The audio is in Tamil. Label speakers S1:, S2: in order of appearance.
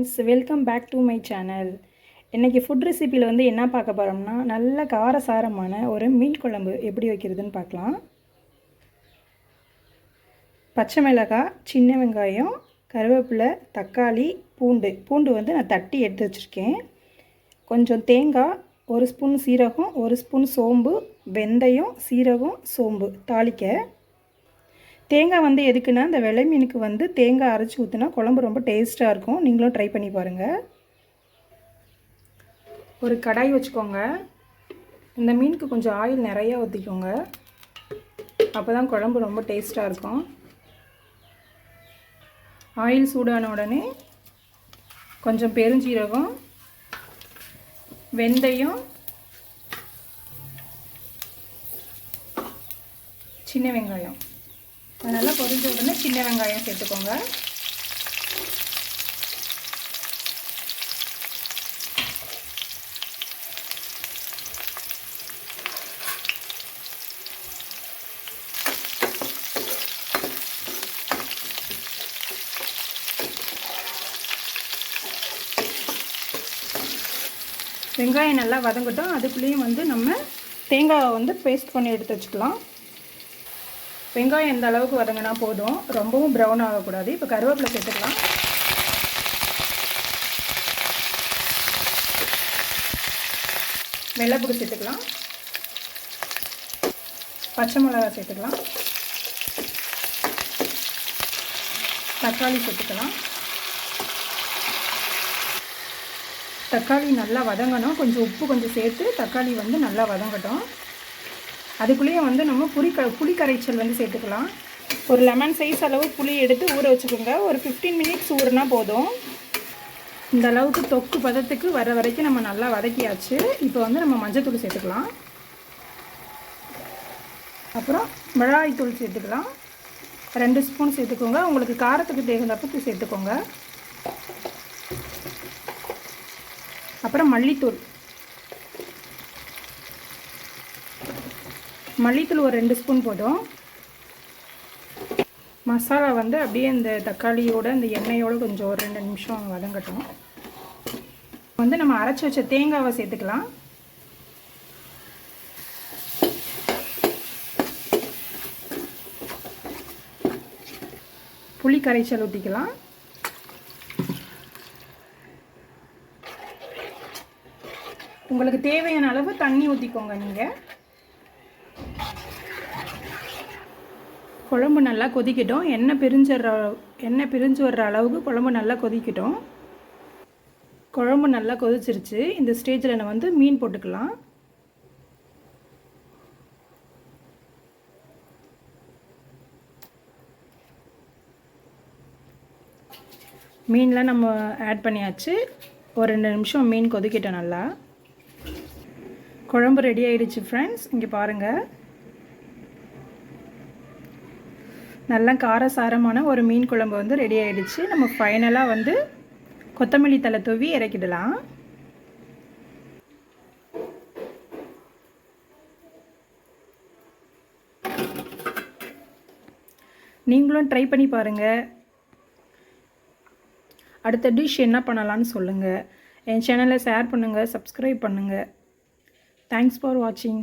S1: Friends, welcome back to my channel. இன்றைக்கி ஃபுட் ரெசிப்பியில் வந்து என்ன பார்க்க போகிறோம்னா, நல்ல காரசாரமான ஒரு மீன் குழம்பு எப்படி வைக்கிறதுன்னு பார்க்கலாம். பச்சை மிளகாய், சின்ன வெங்காயம், கருவேப்பிலை, தக்காளி, பூண்டு வந்து நான் தட்டி எடுத்து வச்சுருக்கேன். கொஞ்சம் தேங்காய், ஒரு ஸ்பூன் சீரகம், ஒரு ஸ்பூன் சோம்பு, வெந்தயம், சீரகம், சோம்பு தாளிக்க. தேங்காய் வந்து எதுக்குன்னா, இந்த வெள்ளை மீனுக்கு வந்து தேங்காய் அரைச்சி ஊற்றினா குழம்பு ரொம்ப டேஸ்ட்டாக இருக்கும். நீங்களும் ட்ரை பண்ணி பாருங்கள். ஒரு கடாய் வச்சுக்கோங்க. இந்த மீனுக்கு கொஞ்சம் ஆயில் நிறையா ஊற்றிக்கோங்க. அப்போ தான் குழம்பு ரொம்ப டேஸ்ட்டாக இருக்கும். ஆயில் சூடான உடனே கொஞ்சம் பெருஞ்சீரகம், வெந்தயம், சின்ன வெங்காயம், நல்லா பொரிஞ்ச உடனே சின்ன வெங்காயம் சேர்த்துக்கோங்க. வெங்காயம் நல்லா வதங்கட்டும். அதுக்குள்ளேயும் வந்து நம்ம தேங்காய் வந்து பேஸ்ட் பண்ணி எடுத்து வச்சுக்கலாம். வெங்காயம் எந்த அளவுக்கு வதங்கினா போதும், ரொம்பவும் ப்ரௌன் ஆகக்கூடாது. இப்போ கருவேப்பிலை சேர்த்துக்கலாம். வெள்ளைப்பூடு சேர்த்துக்கலாம். பச்சை மிளகாய் சேர்த்துக்கலாம். தக்காளி சேர்த்துக்கலாம். தக்காளி நல்லா வதங்கணும். கொஞ்சம் உப்பு கொஞ்சம் சேர்த்து தக்காளி வந்து நல்லா வதங்கட்டும். அதுக்குள்ளேயே வந்து நம்ம புளி கரைச்சல் வந்து சேர்த்துக்கலாம். ஒரு லெமன் சைஸ் அளவு புளி எடுத்து ஊற வச்சுக்கோங்க. ஒரு 15 மினிட்ஸ் ஊறினா போதும். இந்த அளவுக்கு தொக்கு பதத்துக்கு வர வரைக்கும் நம்ம நல்லா வதக்கியாச்சு. இப்போ வந்து நம்ம மஞ்சள்தூள் சேர்த்துக்கலாம். அப்புறம் மிளகாய்த்தூள் சேர்த்துக்கலாம். 2 ஸ்பூன் சேர்த்துக்கோங்க. உங்களுக்கு காரத்துக்கு தகுந்தப்ப சேர்த்துக்கோங்க. அப்புறம் மல்லித்தூள் ஒரு 2 ஸ்பூன் போதும். மசாலா வந்து அப்படியே இந்த தக்காளியோட இந்த எண்ணெயோடு கொஞ்சம் ஒரு 2 நிமிஷம் வதங்கட்டும். வந்து நம்ம அரைச்சி வச்ச தேங்காவை சேர்த்துக்கலாம். புளி கரைச்சல் ஊற்றிக்கலாம். உங்களுக்கு தேவையான அளவு தண்ணி ஊற்றிக்கோங்க. நீங்கள் குழம்பு நல்லா கொதிக்கட்டும். எண்ணெய் பிரிஞ்சு வர்ற அளவுக்கு குழம்பு நல்லா கொதிக்கட்டும். குழம்பு நல்லா கொதிச்சிருச்சு. இந்த ஸ்டேஜில் நம்ம வந்து மீன் போட்டுக்கலாம். மீன்லாம் நம்ம ஆட் பண்ணியாச்சு. ஒரு 2 நிமிஷம் மீன் கொதிக்கட்டும். நல்லா குழம்பு ரெடி ஆகிடுச்சு ஃப்ரெண்ட்ஸ். இங்கே பாருங்கள், நல்லா காரசாரமான ஒரு மீன் குழம்பு வந்து ரெடி ஆகிடுச்சு. நம்ம ஃபைனலாக வந்து கொத்தமல்லி தழை தூவி இறக்கிடலாம். நீங்களும் ட்ரை பண்ணி பாருங்கள். அடுத்த டிஷ் என்ன பண்ணலான்னு சொல்லுங்கள். என் சேனலை ஷேர் பண்ணுங்கள், சப்ஸ்கிரைப் பண்ணுங்கள். தேங்க்ஸ் ஃபார் வாட்சிங்.